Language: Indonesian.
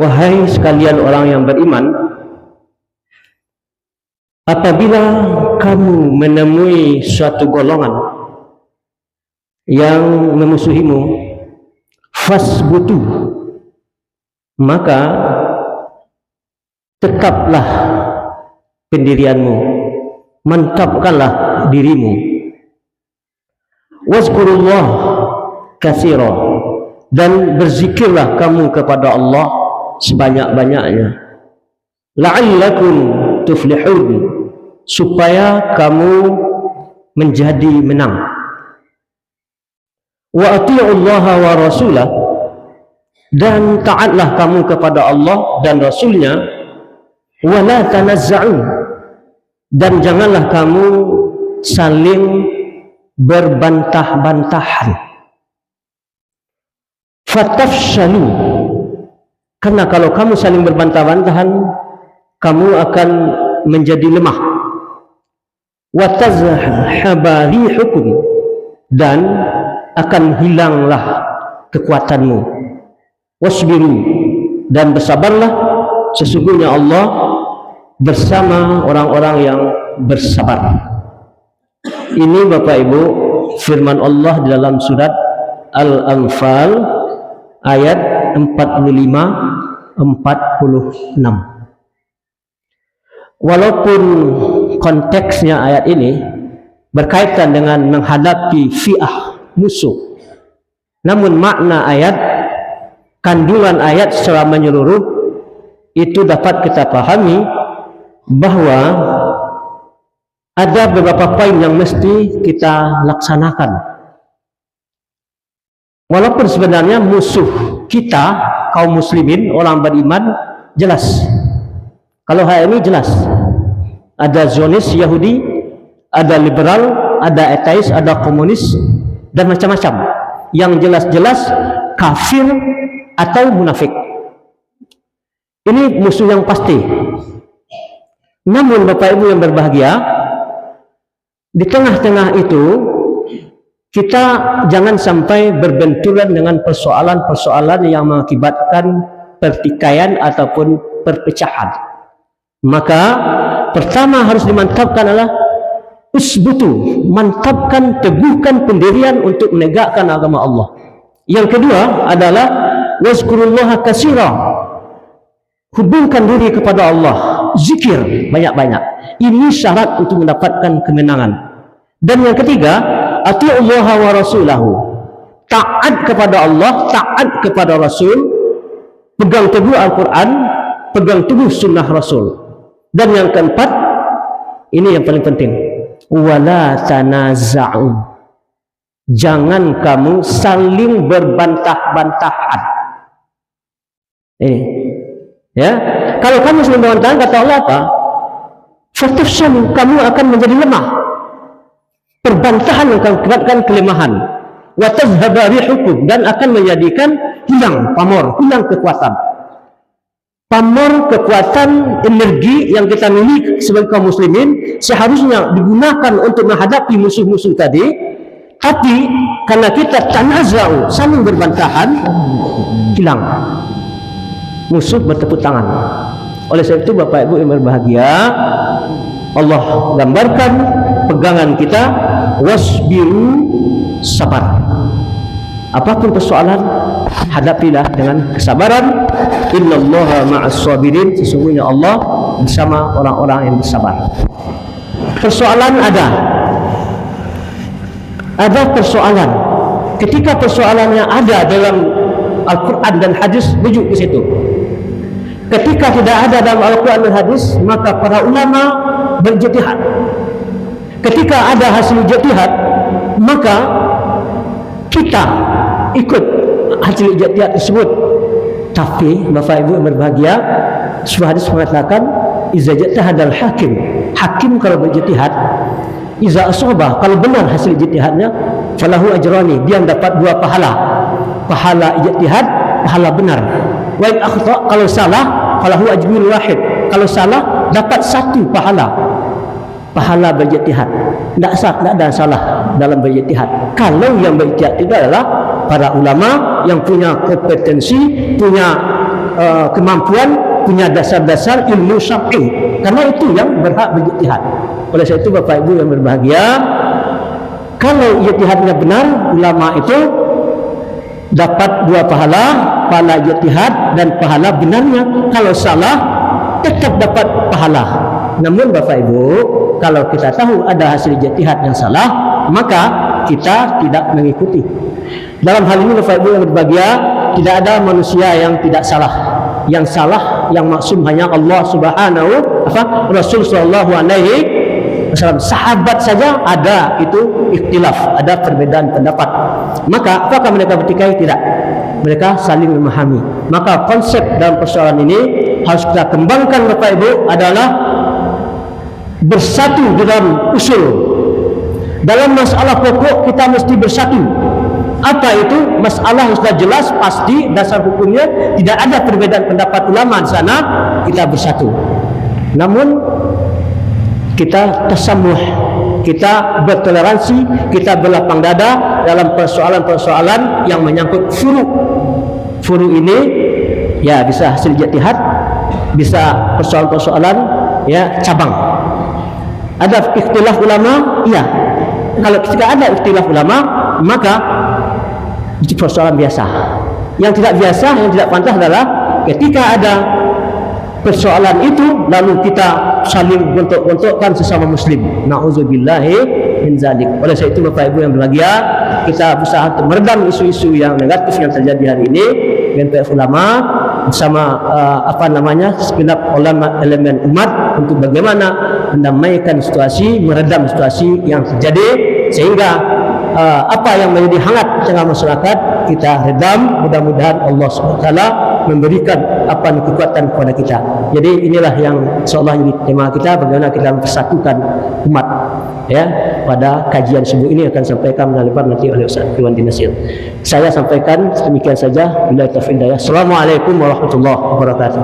Wahai sekalian orang yang beriman, apabila kamu menemui suatu golongan yang memusuhimu, fasbutu, maka tekaplah pendirianmu, mantapkanlah dirimu. Wazkurullah katsira, dan berzikirlah kamu kepada Allah sebanyak-banyaknya. La'allakum tuflihun, supaya kamu menjadi menang. Wa ati'ullaha wa rasulah, dan taatlah kamu kepada Allah dan Rasulnya. Wa la tanazza'u, dan janganlah kamu saling berbantah-bantahan. Fatafshalu, karena kalau kamu saling berbantah-bantahan, kamu akan menjadi lemah. Wa tazhaba rihukum, dan akan hilanglah kekuatanmu. Wasbiru, dan bersabarlah, sesungguhnya Allah bersama orang-orang yang bersabar. Ini Bapak Ibu firman Allah di dalam surat Al-Anfal ayat 45-46. Walaupun konteksnya ayat ini berkaitan dengan menghadapi fi'ah, musuh, namun makna ayat, kandungan ayat secara menyeluruh itu dapat kita pahami bahwa ada beberapa poin yang mesti kita laksanakan. Walaupun sebenarnya musuh kita, kaum muslimin, orang beriman, jelas. Kalau hari ini jelas. Ada Zionis Yahudi, ada liberal, ada ateis, ada komunis, dan macam-macam. Yang jelas-jelas kafir atau munafik. Ini musuh yang pasti. Namun Bapak Ibu yang berbahagia, di tengah-tengah itu kita jangan sampai berbenturan dengan persoalan-persoalan yang mengakibatkan pertikaian ataupun perpecahan. Maka pertama harus dimantapkan adalah usbutu, mantapkan, teguhkan pendirian untuk menegakkan agama Allah. Yang kedua adalah wazkurullaha katsira, hubungkan diri kepada Allah, zikir banyak-banyak. Ini syarat untuk mendapatkan kemenangan. Dan yang ketiga, ati'ullaha wa rasulahu, taat kepada Allah, taat kepada Rasul, pegang teguh Al-Quran, pegang teguh sunnah Rasul. Dan yang keempat, ini yang paling penting, wala tanaza'u, jangan kamu saling berbantah-bantahan. Ini ya, kalau kamu saling berbantah, kata Allah apa? Fatafshalu, kamu akan menjadi lemah. Perbantahan yang akan mengakibatkan kelemahan. Wa tazhaba rihukum, dan akan menjadikan hilang pamor, hilang kekuatan. Pamor, kekuatan, energi yang kita miliki sebagai kaum muslimin seharusnya digunakan untuk menghadapi musuh-musuh tadi, tapi karena kita tanaza'u, saling berbantahan, hilang. Musuh bertepuk tangan. Oleh sebab itu Bapak Ibu yang berbahagia, Allah gambarkan pegangan kita, wasbiru, sabar. Apapun persoalan, hadapilah dengan kesabaran. Innallaha ma'as sabirin, sesungguhnya Allah bersama orang-orang yang bersabar. Persoalan ada persoalan. Ketika persoalannya ada dalam Al-Quran dan hadis, rujuk ke situ. Ketika tidak ada dalam Al-Quran dan hadis, maka para ulama berijtihad. Ketika ada hasil ijtihad, maka kita ikut hasil ijtihad tersebut. Tapi Bapak Ibu yang berbahagia, sebuah hadis mengatakan, iza ijtahadal hakim, hakim kalau berijtihad, iza asabah, kalau benar hasil ijtihadnya, falahu ajrani, dia dapat 2 pahala. Pahala ijtihad, pahala benar. Wa in akhta, kalau salah, falahu ajrun wahid, kalau salah dapat 1 pahala. Pahala berijtihad. Tidak ada salah dalam berijtihad. Kalau yang berijtihad itu adalah para ulama yang punya kompetensi, punya kemampuan, punya dasar-dasar ilmu syar'i, karena itu yang berhak berijtihad. Oleh sebab itu Bapak Ibu yang berbahagia, kalau ijtihadnya benar, ulama itu dapat 2 pahala, pahala ijtihad dan pahala benarnya. Kalau salah, tetap dapat pahala. Namun Bapak Ibu, kalau kita tahu ada hasil ijtihad yang salah, maka kita tidak mengikuti. Dalam hal ini Bapak Ibu yang berbahagia, tidak ada manusia yang tidak salah. Yang salah, yang maksum hanya Allah Subhanahu Rasul sallallahu alaihi wasallam. Sahabat saja ada itu ikhtilaf, ada perbedaan pendapat. Maka apakah mereka bertikai? Tidak. Mereka saling memahami. Maka konsep dalam persoalan ini harus kita kembangkan Bapak Ibu adalah bersatu dalam usul. Dalam masalah pokok kita mesti bersatu. Apa itu? Masalah yang sudah jelas, pasti, dasar hukumnya, tidak ada perbedaan pendapat ulama di sana, kita bersatu. Namun kita tasamuh, kita bertoleransi, kita berlapang dada dalam persoalan-persoalan yang menyangkut furu. Furu ini ya bisa hasil ijtihad, bisa persoalan-persoalan ya cabang. Ada ikhtilaf ulama? Iya. Kalau tidak ada ikhtilaf ulama, maka itu persoalan biasa. Yang tidak biasa, yang tidak pantas adalah ketika ada persoalan itu lalu kita saling gontok-gontokkan sesama muslim. Nauzubillahi min zalik. Oleh sebab itu Bapak Ibu yang berbahagia, kita berusaha untuk meredam isu-isu yang negatif yang terjadi hari ini dengan pihak ulama bersama segenap ulama elemen umat untuk bagaimana mendamaikan situasi, meredam situasi yang terjadi, sehingga apa yang menjadi hangat di tengah masyarakat kita redam. Mudah-mudahan Allah SWT memberikan kekuatan kepada kita. Jadi inilah yang insyaallah jadi tema kita, bagaimana kita mempersatukan umat ya. Pada kajian subuh ini akan sampaikan lebar nanti oleh Ustaz Iwan Dinasir. Saya sampaikan demikian saja. Bila taufiq hidayah. Assalamualaikum warahmatullahi wabarakatuh.